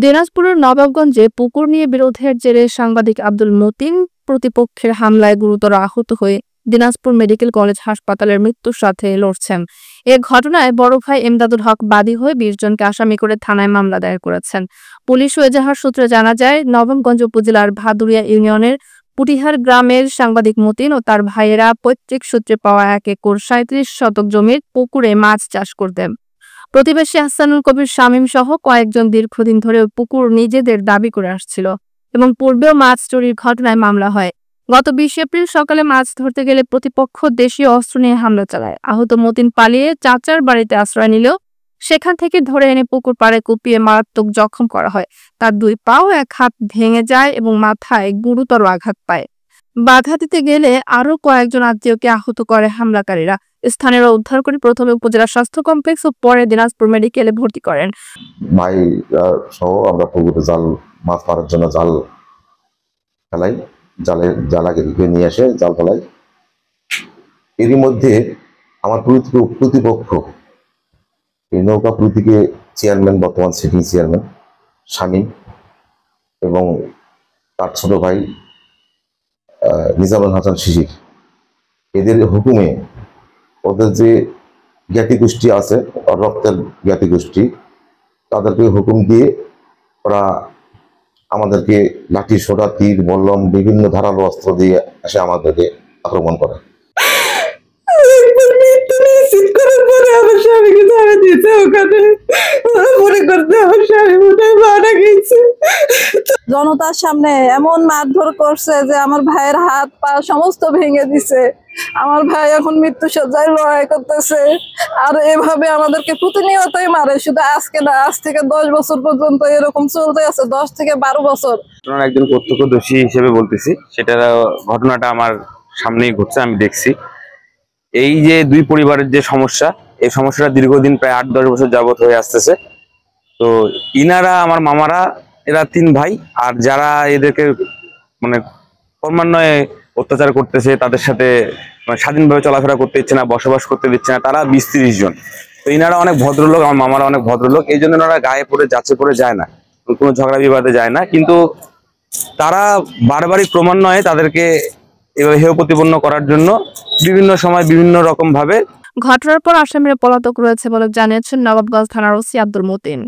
দিনাজপুরের নবাবগঞ্জে পুকুর নিয়ে বিরোধের জেরে সাংবাদিক আব্দুল মতিন প্রতিপক্ষের হামলায় গুরুতর আহত হয়ে দিনাজপুর মেডিকেল কলেজ হাসপাতালের মৃত্যুর সাথে লড়ছেন। এ ঘটনায় বড় ভাই এমদাদুল হক বাদী হয়ে ২০ জনকে আসামি করে থানায় মামলা দায়ের করেছেন। পুলিশ ও এজাহার সূত্রে জানা যায়, নবমগঞ্জ উপজেলার ভাদুরিয়া ইউনিয়নের পুটিহার গ্রামের সাংবাদিক মতিন ও তার ভাইয়েরা পৈতৃক সূত্রে পাওয়া ১ একর ৩৭ শতক জমির পুকুরে মাছ চাষ করতেন। প্রতিবেশী আহসানুল কবির শামীম সহ কয়েকজন দীর্ঘদিন ধরে পুকুর নিজেদের দাবি করে আসছিল এবং পূর্বেও মাছ চুরির ঘটনায় মামলা হয়। গত ২০ এপ্রিল সকালে মাছ ধরতে গেলে প্রতিপক্ষ দেশীয় অস্ত্র নিয়ে হামলা চালায়। আহত মতিন পালিয়ে চাচার বাড়িতে আশ্রয় নিলেও সেখান থেকে ধরে এনে পুকুর পাড়ে কুপিয়ে মারাত্মক জখম করা হয়। তার ২ পা ও ১ হাত ভেঙে যায় এবং মাথায় গুরুতর আঘাত পায়। বাধা দিতে গেলে আরও কয়েকজন আত্মীয়কে আহত করে হামলাকারীরা। স্থানীয়রা উদ্ধার করে প্রথমে উপজেলা স্বাস্থ্য কমপ্লেক্স ও পরে দিনাজপুর মেডিকেলে ভর্তি করেন। ভাই সহ আমরা পুকুরে মাছ মারার জন্য জাল ফেলাই, জাল আগে নিয়ে আসে জাল ফেলাই। এরই মধ্যে আমার প্রতিপক্ষ এই নৌকা প্রতীকে চেয়ারম্যান, বর্তমান সিটিং চেয়ারম্যান শামীম এবং তার ছোট ভাই নিজামুল হাসান শিশির, এদের হুকুমে ওদের যে জ্ঞাতি গোষ্ঠী আছে, রক্তের জ্ঞাতি গোষ্ঠী, তাদেরকে হুকুম দিয়ে ওরা আমাদেরকে লাঠি, সোটা, তীর, বল্লম, বিভিন্ন ধারালো অস্ত্র দিয়ে এসে আমাদেরকে আক্রমণ করে। জনতার সামনে এমন মারধর করছে যে আমার ভাইয়ের হাত পা সমস্ত ভেঙে দিছে। আমার ভাই এখন মৃত্যুসজ্জায় লড়াই করতেছে। আর এভাবে আমাদেরকে প্রতিনিয়তই মারে, শুধু আজকে না, আজ থেকে 10 বছর পর্যন্ত এরকম চলতে আছে, 10 থেকে 12 বছর। একজন প্রত্যক্ষদর্শী হিসেবে বলতেছি, সেটা ঘটনাটা আমার সামনেই ঘটছে, আমি দেখছি। এই যে দুই পরিবারের যে সমস্যা, এই সমস্যাটা দীর্ঘদিন প্রায় 8-10 বছর যাবত হয়ে আসতেছে। তো ইনারা, আমার মামারা, এরা 3 ভাই, আর যারা এদেরকে মানে ক্রমান্বয়ে অত্যাচার করতেছে, তাদের সাথে স্বাধীনভাবে চলাফেরা করতে দিচ্ছে না, বসবাস করতে দিচ্ছে না, তারা 20-30 জন। তো ইনারা অনেক ভদ্রলোক, আমার মামারা অনেক ভদ্রলোক, এই জন্য ওনারা গায়ে পড়ে যাচ্ছে পড়ে যায় না, কোনো ঝগড়া বিবাদে যায় না। কিন্তু তারা বারবারই ক্রমান্বয়ে তাদেরকে এভাবে হেয় প্রতিপন্ন করার জন্য বিভিন্ন সময় বিভিন্ন রকম ভাবে। ঘটনার পর আসামিরা পলাতক রয়েছে বলে জানিয়েছেন নবাবগঞ্জ থানার ওসি আব্দুল মতিন।